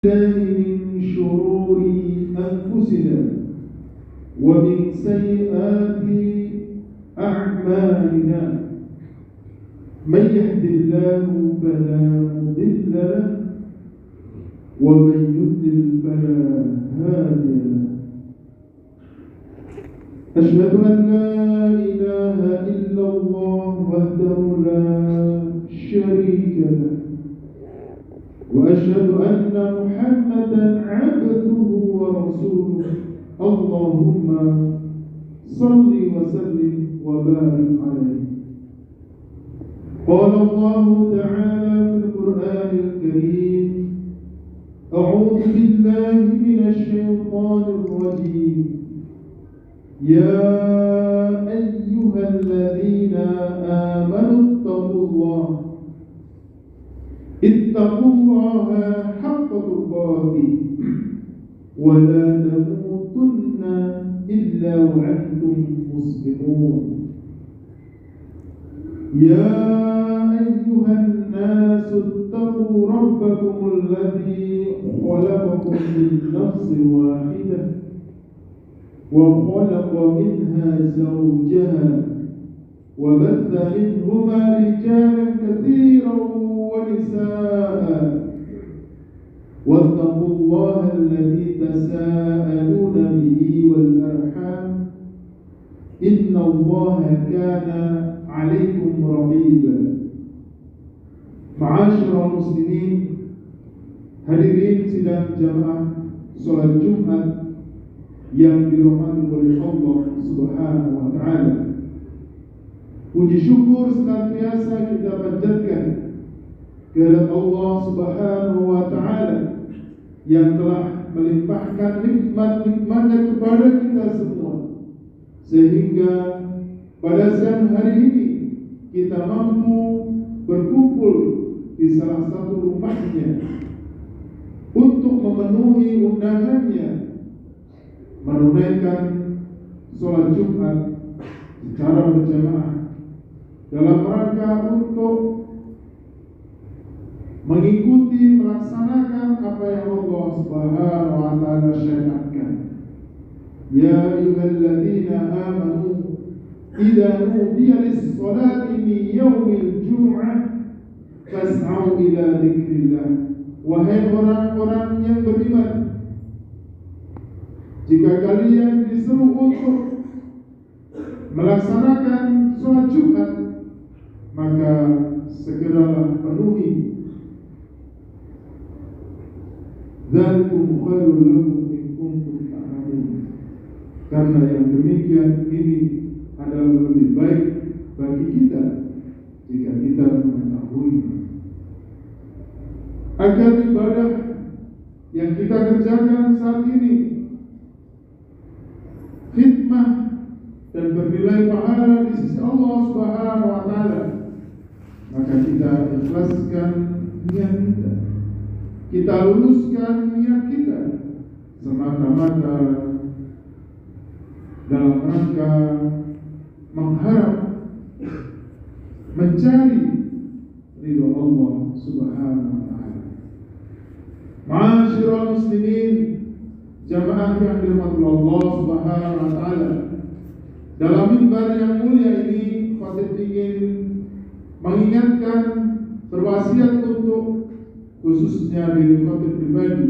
من شرور أنفسنا ومن سيئات أعمالنا من يهد الله فلا مضل له ومن يضلل فلا هادي له. أشهد أن لا إله إلا الله وحده لا شريك له وأشهد أن محمدا عبده ورسوله. اللهم صل وسلم وبارك عليه. قال الله تعالى في القرآن الكريم: أعوذ بالله من الشيطان الرجيم. يا أيها الذين آمنوا اتقوا الله حق تقاته ولا تموتن إلا وأنتم مسلمون. يا أيها الناس اتقوا ربكم الذي خلقكم من نفس واحدة وخلق منها زوجها وبث منهما رجالا كثيرا ونساء واتقوا الله الذي تساءلون به والأرحام إن الله كان عليكم رقيبا. Ma'asyiral muslimin, hadirin sidang jamaah salat Jumat yang dirahmati oleh Allah Subhanahu wa taala. Puji syukur senantiasa kita panjatkan kepada Allah Subhanahu wa taala yang telah melimpahkan nikmat-nikmatnya kepada kita semua, sehingga pada siang hari ini kita mampu berkumpul di salah satu rumahnya untuk memenuhi undangannya menunaikan sholat Jumat secara berjamaah dalam rangka untuk mengikuti melaksanakan apa yang Allah Subhanahu wa taala syariatkan. Ya ayyuhalladzina amanu idza nudiya lis-salati min yaumil jum'ah fas'au ila dzikrillah. Wahai orang-orang yang beriman, jika kalian disuruh untuk melaksanakan sholat Jumat, maka segeralah penuhi. Dzalikum khairul lakum in kuntum ta'lamun. Karena yang demikian ini adalah lebih baik bagi kita jika kita mengetahui. Agar ibadah yang kita kerjakan saat ini khidmah dan bernilai pahala di sisi Allah Subhanahu wa taala, maka kita ikhlaskan niat kita. Kita luruskan niat kita semata-mata dalam rangka mengharap mencari ridho Allah Subhanahu wa taala. Ma'asyiral muslimin, jamaah yang dirahmati Allah Subhanahu wa taala, dalam mimbar yang mulia ini khatib ingin mengingatkan, berwasiat untuk khususnya diri khatib pribadi.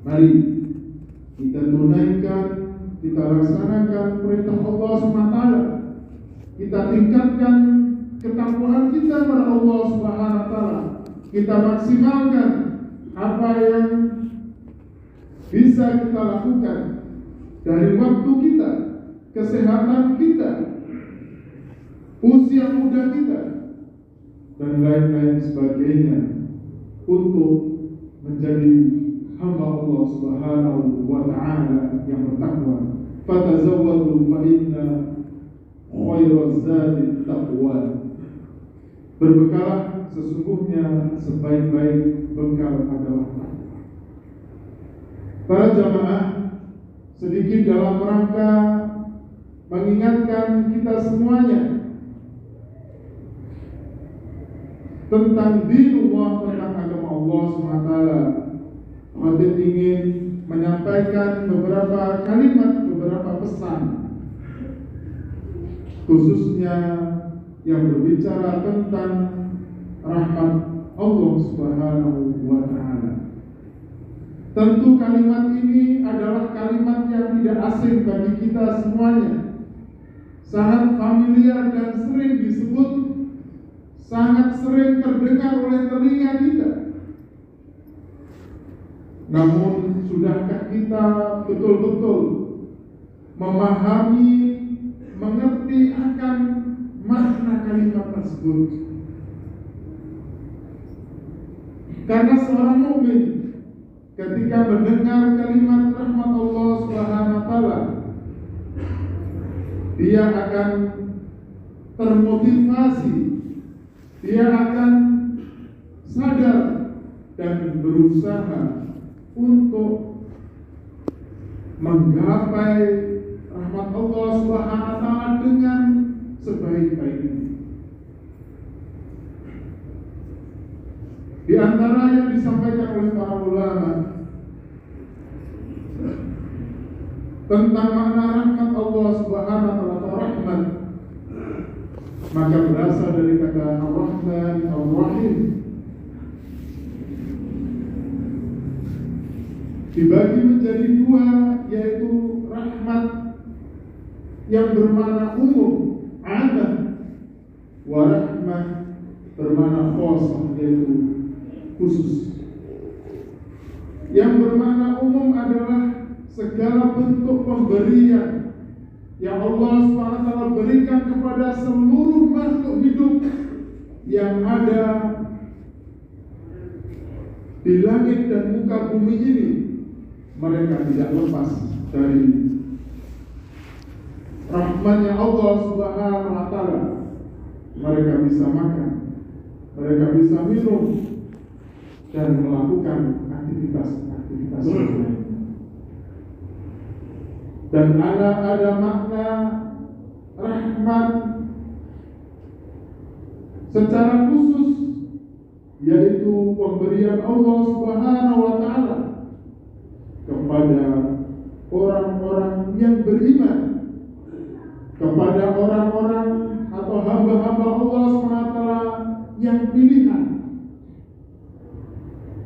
Mari kita tunaikan, kita laksanakan perintah Allah SWT. Kita tingkatkan ketakwaan kita kepada Allah Subhanahu wa taala. Kita maksimalkan apa yang bisa kita lakukan dari waktu kita, kesehatan kita, usia muda kita, dan lain-lain sebagainya untuk menjadi hamba Allah Subhanahu wa taala yang bertakwa. Fatazawwadu fa inna khairaz zadi taqwa. Berbekalah, sesungguhnya sebaik-baik bekal adalah takwa. Para jamaah, sedikit dalam rangka mengingatkan kita semuanya tentang dinullah, tentang agama Allah SWT. Khotib ingin menyampaikan beberapa kalimat, beberapa pesan, khususnya yang berbicara tentang rahmat Allah Subhanahu wa Ta'ala. Tentu kalimat ini adalah kalimat yang tidak asing bagi kita semuanya, sangat familiar dan sering disebut, sangat sering terdengar oleh telinga kita. Namun, sudahkah kita betul-betul memahami, mengerti akan makna kalimat tersebut? Karena seorang mukmin ketika mendengar kalimat rahmat Allah Subhanahu wa Ta'ala, dia akan termotivasi, dia akan sadar dan berusaha untuk menggapai rahmat Allah Subhanahu wa Ta'ala dengan sebaik-baiknya. Di antara yang disampaikan oleh para ulama tentang makna rahmat Allah Subhanahu wa Ta'ala, rahmat maka berasal dari kata Ar-Rahman Ar-Rahim. Dibagi menjadi dua, yaitu rahmat yang bermakna umum, am, wa rahmat bermakna khas, yaitu khusus. Yang bermakna umum adalah segala bentuk pemberian yang Allah SWT berikan kepada seluruh makhluk hidup yang ada di langit dan muka bumi ini. Mereka tidak lepas dari rahmatnya Allah Subhanahu wa Ta'ala. Mereka bisa makan, mereka bisa minum, dan melakukan aktivitas lain. Dan ada makna rahmat secara khusus, yaitu pemberian Allah Subhanahu wa Ta'ala kepada orang-orang yang beriman, kepada orang-orang atau hamba-hamba Allah SWT yang pilihan.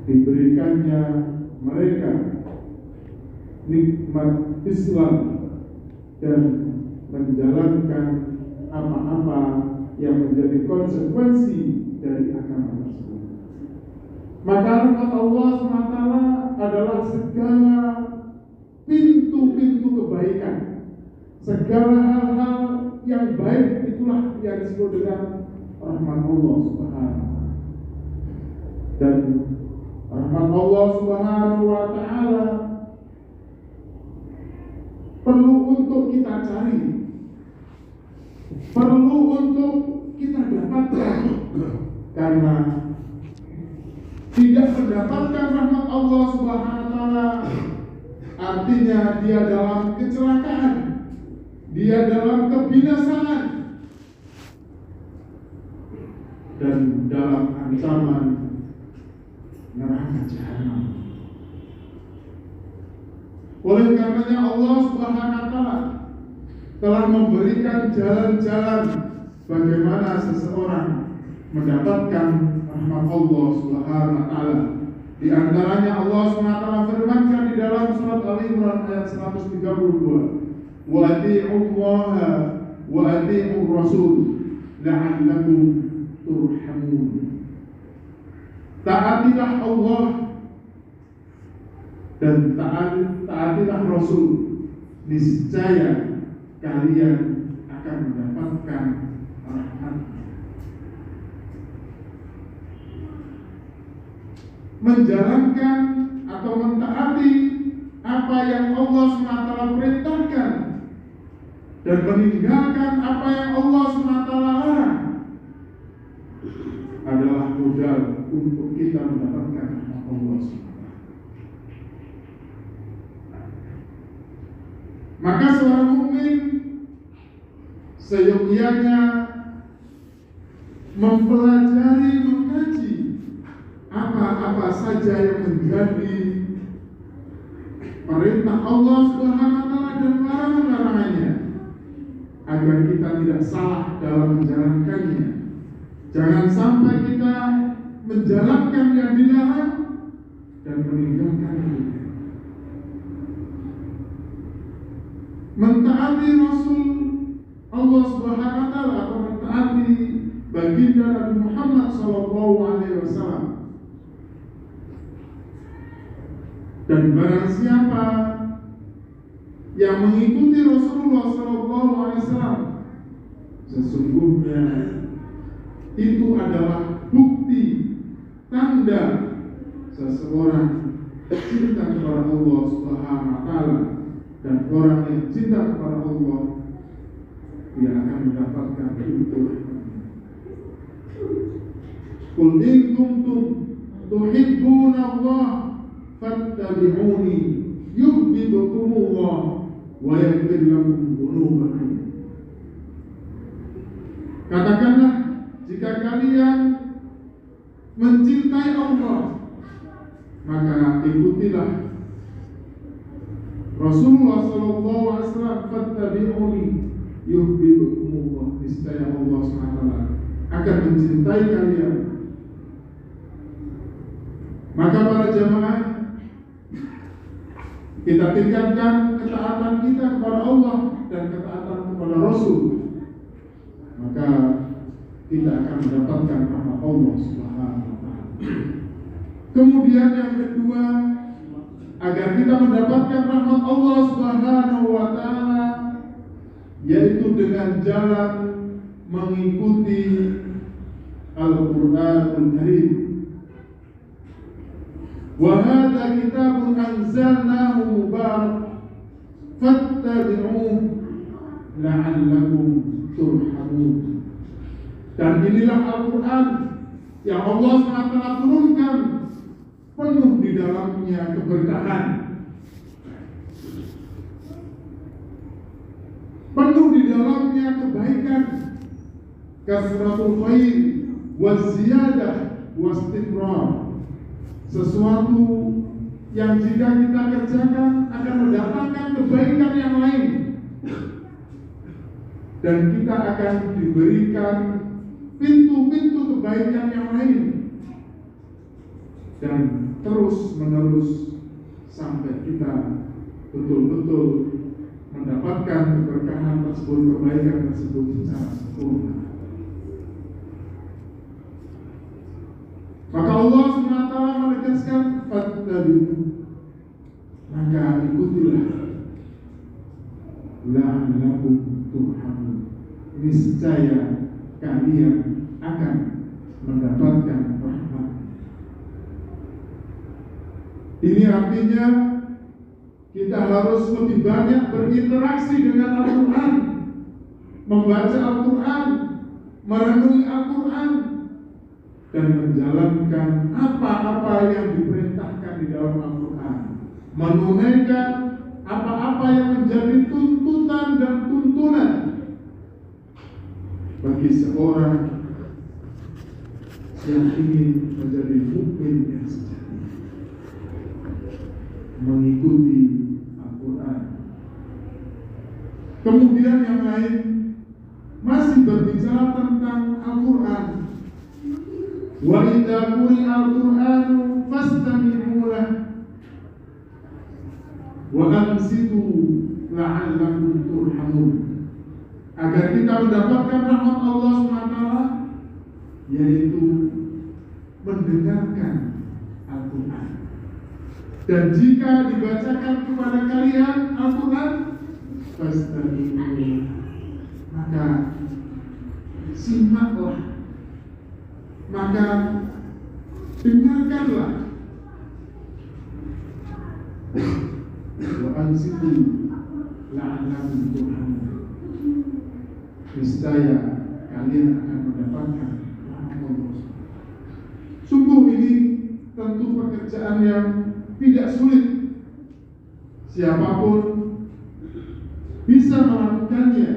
Diberikannya mereka nikmat Islam dan menjalankan apa-apa yang menjadi konsekuensi dari agama tersebut. Maka rahmat Allah SWT adalah segala pintu-pintu kebaikan, segala hal-hal yang baik, itulah yang disebut dengan rahmat Allah Subhanahu. Dan rahmat Allah Subhanahu wa Ta'ala perlu untuk kita cari, perlu untuk kita dapatkan. Karena tidak mendapatkan rahmat Allah Subhanahu wa Ta'ala artinya dia dalam kecelakaan, dia dalam kebinasaan, dan dalam ancaman neraka jahanam. Oleh karenanya Allah Subhanahu wa Ta'ala telah memberikan jalan-jalan bagaimana seseorang mendapatkan rahmat Allah Subhanahu wa Ta'ala. Di antaranya Allah Subhanahu wa Ta'ala firmankan di dalam surat Al-Imran ayat 132, wa ati'ullaha wa ati'ur rasul la'allakum turhamun. Taatilah Allah dan taatilah Rasul, niscaya kalian akan mendapatkan rahmat. Menjalankan atau mentaati apa yang Allah SWT perintahkan dan meninggalkan apa yang Allah SWT larang adalah modal untuk kita mendapatkan rahmat Allah SWT. Maka seorang mukmin seyogyanya mempelajari, mengkaji apa-apa saja yang menjadi perintah Allah Subhanahu wa taala dan larangan-larangannya, agar kita tidak salah dalam menjalankannya. Jangan sampai kita menjalankan yang dilarang dan meninggalkan yang dilarang. Mentaati Rasul Allah Subhanahu wa taala atau mentaati baginda Nabi Muhammad sallallahu alaihi wasallam. Dan barang siapa yang mengikuti Rasulullah sallallahu alaihi wasallam, sesungguhnya itu adalah bukti tanda seseorang cinta kepada Allah Subhanahu wa taala, dan orang yang cinta kepada Allah dia akan mendapatkan itu. Qul in kuntum tuhibbuna Allah fattabi'uni yuhibbukumullah wa yaghfir lakum dzunubakum. Katakanlah, jika kalian mencintai Allah, maka ikutilah Rasulullah sallallahu alaihi wasallam, fattabi'uni yuhibbukumullah. Niscaya Allah SWT akan mencintai kalian. Maka para jamaah, kita tingkatkan ketaatan kita kepada Allah dan ketaatan kepada Rasul, maka kita akan mendapatkan rahmat Allah Subhanahu wa taala. Kemudian yang kedua, agar kita mendapatkan rahmat Allah Subhanahu wa taala, yaitu dengan jalan mengikuti Al-Qur'anul Karim. Wa hadza kitabun anzalnahu mubarak fattabi'uhu la'allakum turhamun. Dan inilah Al-Quran yang Allah SWT turunkan, penuh di dalamnya keberkahan, penuh di dalamnya kebaikan, kasratul khair waziyadah wastimrar, sesuatu yang jika kita kerjakan akan mendatangkan kebaikan yang lain, dan kita akan diberikan pintu-pintu kebaikan yang lain, dan terus menerus sampai kita betul-betul mendapatkan keberkahan tersebut, kebaikan tersebut secara sempurna. Maka Allah SWT menegaskan, fattabi'u, maka ikutilah, la'allakum turhamun, niscaya kalian akan mendapatkan rahmat. Ini artinya kita harus lebih banyak berinteraksi dengan Al-Quran, membaca Al-Quran, merenungi Al-Quran, dan menjalankan apa-apa yang diperintahkan di dalam Al-Quran, menunaikan apa-apa yang menjadi tuntutan dan tuntunan bagi seorang yang ingin menjadi mukmin yang sejati, mengikuti Al-Quran. Kemudian yang lain masih berbicara tentang Al-Quran. Wa idza quri'a al-Qur'anu fastami'u lahu wa ansitu la'allakum turhamun. Agar kita mendapatkan rahmat Allah SWT, yaitu mendengarkan Al-Quran. Dan jika dibacakan kepada kalian Al-Quran, fastami'u, maka simaklah, maka dengarkanlah. Wa ansitu la'allakum turhamun. Niscaya kalian akan mendapatkan rahmat Allah. Sungguh ini tentu pekerjaan yang tidak sulit. Siapapun bisa melakukannya.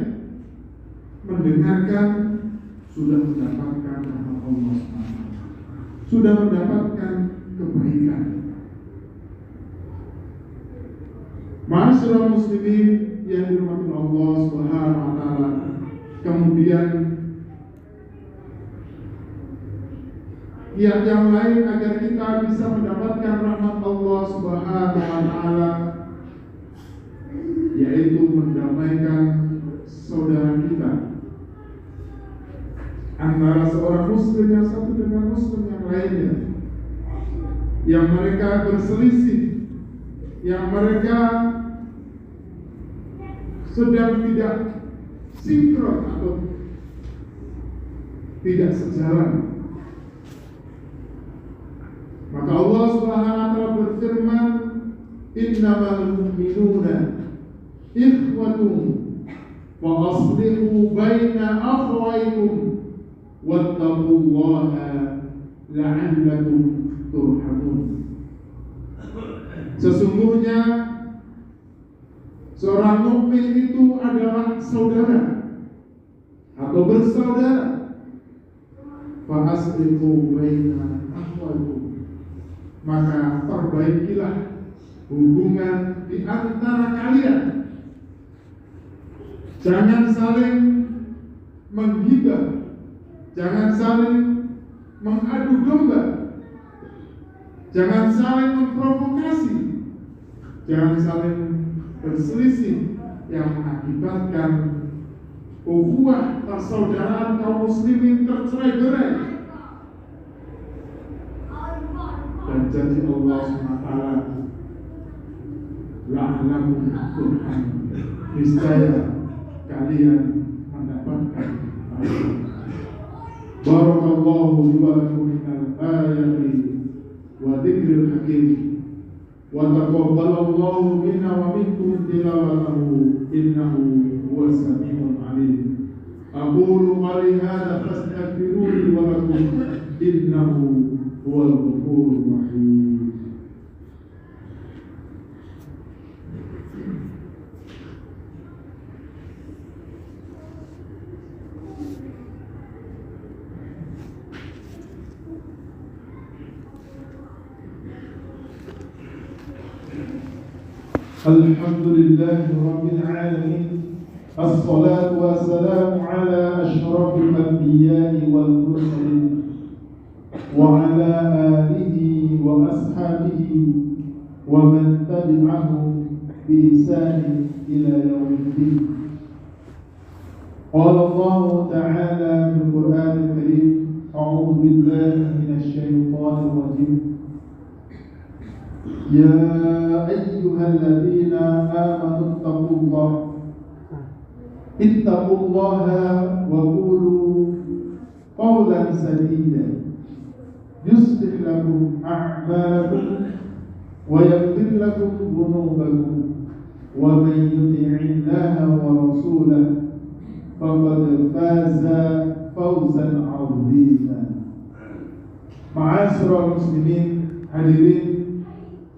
Mendengarkan sudah mendapatkan rahmat Allah, sudah mendapatkan kebaikan. Ma'asyiral muslimin yang dirahmati Allah Subhanahu wa taala. Kemudian yang lain agar kita bisa mendapatkan rahmat Allah Subhanahu wa taala, yaitu mendamaikan saudara kita antara seorang muslim yang satu dengan muslim yang lainnya, yang mereka berselisih, yang mereka sedang tidak sinkron atau tidak sejalan. Maka Allah Subhanahu wa taala berfirman, innamal mu'minuna ikhwatun wa aslihu baina akhawaykum wattaqullaha la'allakum turhamun. Sesungguhnya seorang mukmin itu adalah saudara atau bersaudara. Fa aslihu baina akhawaykum, maka perbaikilah hubungan di antara kalian. Jangan saling menghibah, jangan saling mengadu domba, jangan saling memprovokasi, jangan saling berselisih yang mengakibatkan ukhuwah persaudaraan kaum muslimin tercerai-berai. Dan janji Allah SWT, la'allakum turhamun, niscaya kalian mendapatkan rahmat. Barakallahu li wa lakum minal ayati wa dzikril hakim wa taqabbalallahu minna wa minkum tilawatahu innahu huwas samiul alim. Aqulu qali hadza fastaghfiruhu wa lakum innahu huwal ghafurur rahim. Alhamdulillahi rabbil alamin. Assalatu wassalamu ala asyrafil anbiya'i wal mursalin wa ala alihi wa ashabihi wa man tabi'ahum bi ihsan ila yaumiddin. Qala Allah ta'ala fil Qur'anil Karim, a'udzu billahi minasy syaithanir rajim. Ya ayyuhalladzina amanu ittaqullaha wa qulu qawlan sadida yuslih lakum a'malakum wa yaghfir lakum dhunubakum wa man yuti'illaha wa rasulahu faqad faza fawzan 'azima. Ma'asyiral muslimin, hadirin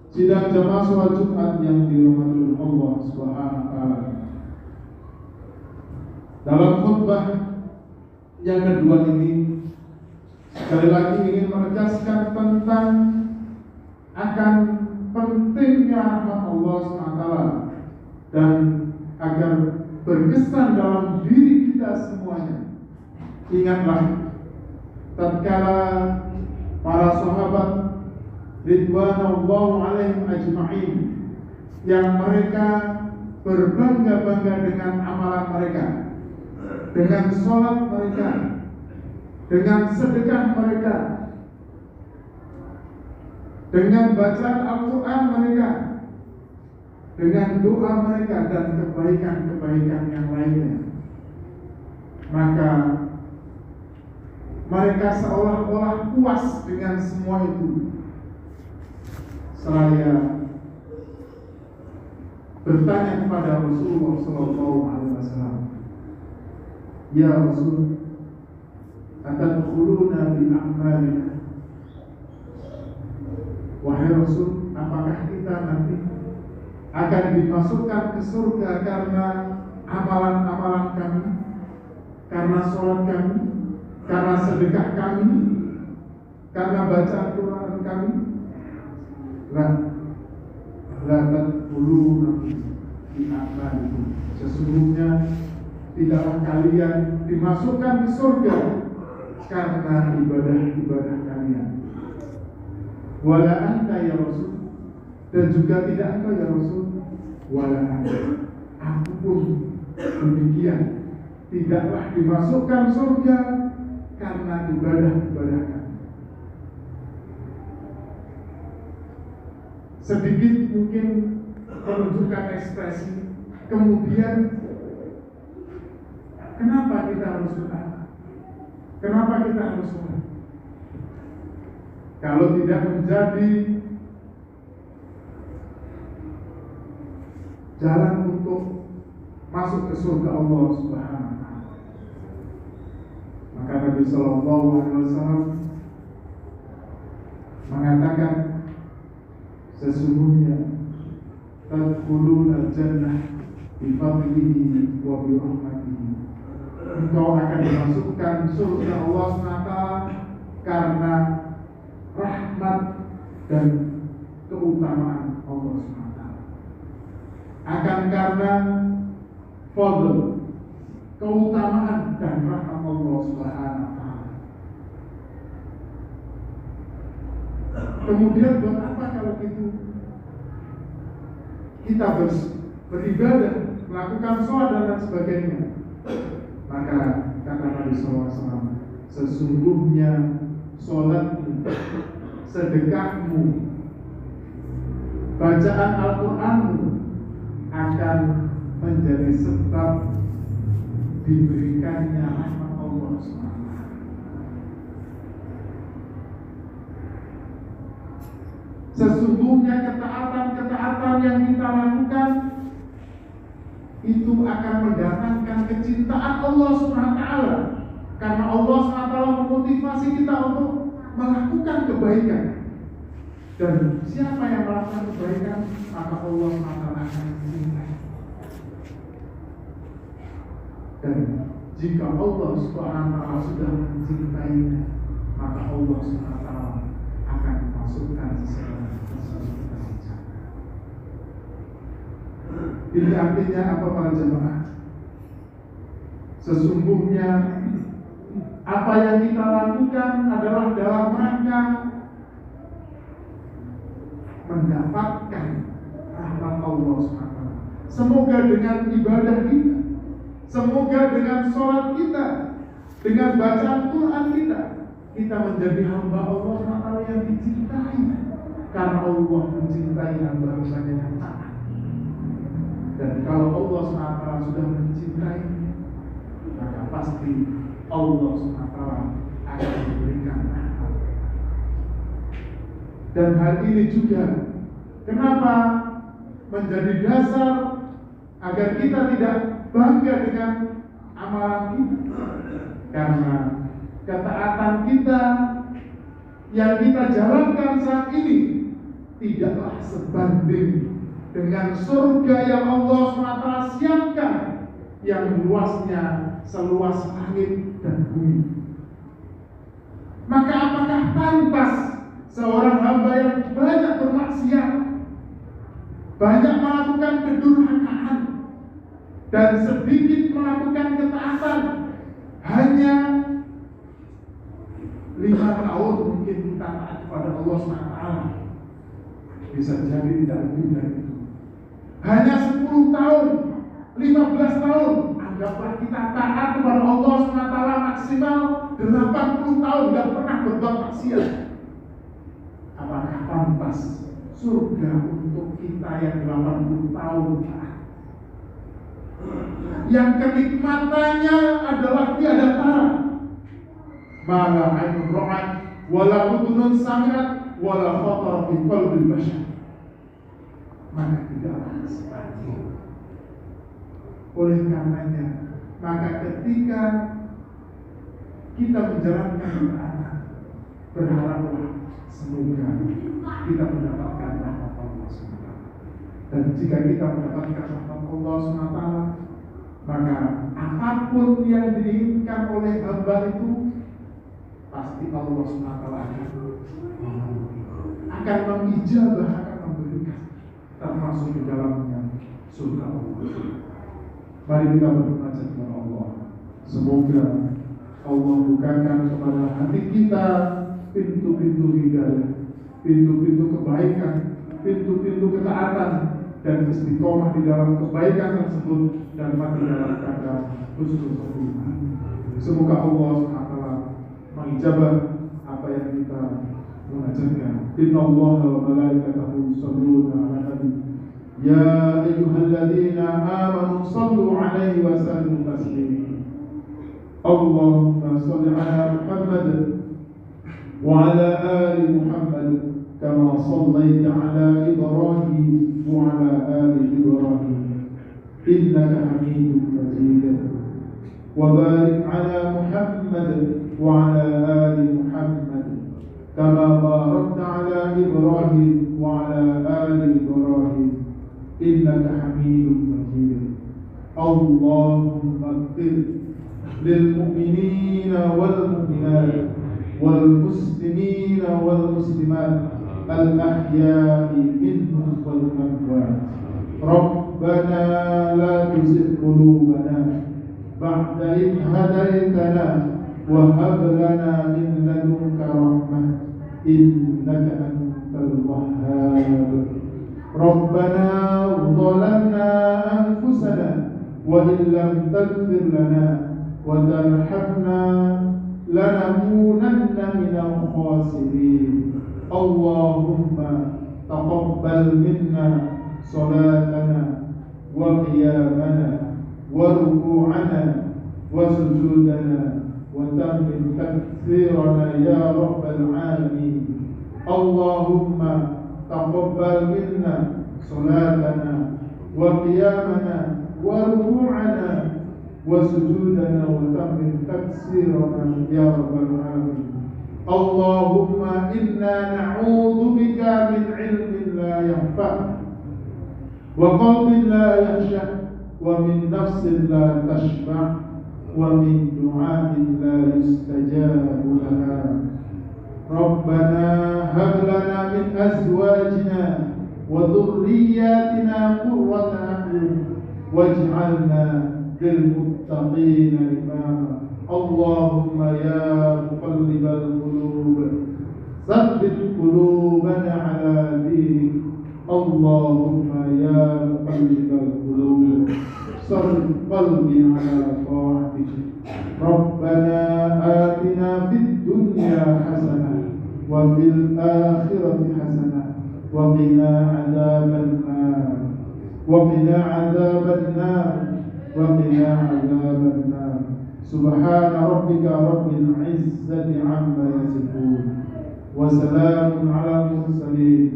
sidang jamaah salat Jumat yang dirahmati Allah Subhanahu wa taala. Dalam khutbah yang kedua ini, sekali lagi ingin menegaskan tentang akan pentingnya rahmat Allah SWT dan agar berkesan dalam diri kita semuanya. Ingatlah tatkala para sahabat ridwanullah alaihim ajma'in yang mereka berbangga-bangga dengan amalan mereka, dengan sholat mereka, dengan sedekah mereka, dengan bacaan Al-Quran mereka, dengan doa mereka dan kebaikan-kebaikan yang lainnya. Maka mereka seolah-olah puas dengan semua itu. Saya bertanya kepada Rasulullah SAW, ya Rasul, atadkhuluna bi a'malina? Wahai Rasul, apakah kita nanti akan dimasukkan ke surga karena amalan-amalan kami, karena sholat kami, karena sedekah kami, karena bacaan Quran kami? Nah, la tadkhuluna fi a'malikum. Sesungguhnya tidaklah kalian dimasukkan ke surga karena ibadah-ibadah kalian. Wala anta ya Rasul, dan juga tidak engkau ya Rasul. Wala anta, aku pun demikian, tidaklah dimasukkan surga karena ibadah-ibadah kami. Sedikit mungkin menunjukkan ekspresi. Kemudian kenapa kita harus berdoa? Kenapa kita harus sholat? Kalau tidak menjadi jalan untuk masuk ke surga Allah Subhanahu wa Ta'ala, maka Nabi Sallallahu Alaihi Wasallam mengatakan, sesungguhnya tadkhuluna jannah bi fadlihi wa bi rahmatihi. Engkau akan dimasukkan surga Allah SWT karena rahmat dan keutamaan Allah SWT. Akan karena fadl, keutamaan dan rahmat Allah SWT. Kemudian buat apa kalau gitu kita beribadah, melakukan sholat dan lain sebagainya? Maka kata Nabi SAW, sesungguhnya sholatmu, sedekahmu, bacaan Al-Quranmu akan menjadi sebab diberikannya rahmat Allah SWT. Sesungguhnya ketaatan-ketaatan yang kita lakukan itu akan mendatangkan kecintaan Allah SWT, karena Allah SWT memotivasi kita untuk melakukan kebaikan. Dan siapa yang melakukan kebaikan, maka Allah SWT akan mencintai. Dan jika Allah SWT sudah mencintainya, maka Allah SWT akan memasukkan seseorang ke surga. Ini artinya apa para jemaah? Sesungguhnya apa yang kita lakukan adalah dalam rangka mendapatkan rahmat Allah SWT. Semoga dengan ibadah kita, semoga dengan sholat kita, dengan bacaan Quran kita menjadi hamba Allah SWT yang dicintai, karena Allah mencintai hamba-hambanya yang taat. Dan kalau Allah SWT sudah mencintai, maka pasti Allah SWT akan memberikan rahmat. Dan hal ini juga kenapa menjadi dasar agar kita tidak bangga dengan amalan kita, karena ketaatan kita yang kita jalankan saat ini tidaklah sebanding dengan surga yang Allah SWT siapkan, yang luasnya seluas langit dan bumi. Maka apakah pantas seorang hamba yang banyak bermaksiat, banyak melakukan kedurhakaan, dan sedikit melakukan ketaatan, hanya 5 tahun mungkin kita taat kepada Allah SWT, bisa jadi tidak lebih dari itu. Hanya 10 tahun, 15 tahun, anggaplah kita taat kepada Allah SWT maksimal 80 tahun, tidak pernah berbuat maksiat. Apakah pantas surga untuk kita yang 80 tahun taat, yang kenikmatannya adalah tiada tara? Mala ainun ra'at, wala udhunun sami'at, wala khatar fi qalbil bashar. Maka tidaklah sebanding. Oleh karenanya, maka ketika kita menjalankan ketaatan, berharaplah semoga kita mendapatkan rahmat Allah SWT. Dan jika kita mendapatkan rahmat Allah SWT, maka apapun yang diinginkan oleh hamba itu pasti Allah SWT akan mengijabah, akan memberikan. termasuk di dalamnya surga Allah. Mari kita bermunajat kepada Allah. Semoga Allah bukakan kepada hati kita pintu-pintu hidayah, pintu-pintu kebaikan, pintu-pintu ketaatan, dan istiqomah di dalam kebaikan tersebut dan mati dalam keadaan husnul khotimah. Semoga Allah SWT mengijabah apa yang kita munajatkan. Inna Allah wa malaikatahu yusholluna 'alan nabi. Ya ayyuhalladzina amanu shallu 'alaihi wa sallimu taslima. Allahumma shalli 'ala Muhammad wa 'ala ali Muhammad kama shallaita 'ala Ibrahim wa 'ala ali Ibrahim innaka Hamidum Majid. Wa barik 'ala Muhammad wa 'ala ali Muhammad kama barakta 'ala Ibrahim wa 'ala ali Ibrahim innaka Hamidum Majid. Allahumma ighfir للمؤمنين والمؤمنات والمسلمين والمسلمات الأحياء منهم والأموات. ربنا لا تزغ قلوبنا بعد إذ هديتنا وهب لنا من لدنك رحمة إنك أنت الوهاب. ربنا ظلمنا أنفسنا وإن لم تغفر لنا وترحمنا لنكونن من الخاسرين. اللهم تقبل منا صلاتنا وقيامنا وركوعنا وسجودنا وتمم تكثيرنا يا رب العالمين. اللهم تقبل منا صلاتنا وقيامنا وركوعنا وسجودنا وتمم تكسيرنا يا رب العالمين. اللهم إنا نعوذ بك من علم لا ينفع وقلب لا يخشع ومن نفس لا تشبع ومن دعاء لا يستجاب لها. ربنا هب لنا من أزواجنا وذرياتنا قرة أعين واجعلنا للمتقين إماما. اللهم يا مقلب القلوب ثبت قلوبنا على دينك. اللهم يا مقلب القلوب صرف قلبي على طاعتك. ربنا آتنا في الدنيا حسنة وفي الآخرة حسنة وقنا عذاب النار وقنا عذاب النار وقنا عذاب النار. سبحان ربك رب العزة عما يصفون وسلام على المرسلين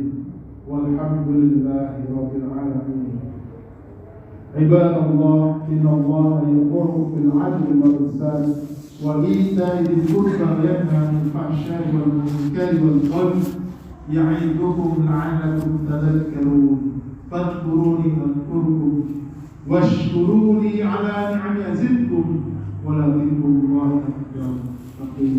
والحمد لله رب العالمين. عباد الله إن الله يأمر بالعدل والإحسان وإيتاء ذي القربى وينهى عن الفحشاء والمنكر والبغي يعظكم لعلكم تذكرون. فاذكروني أذكركم واشكروا لي على نعمي أزدكم ولذكر الله أكبر. أقول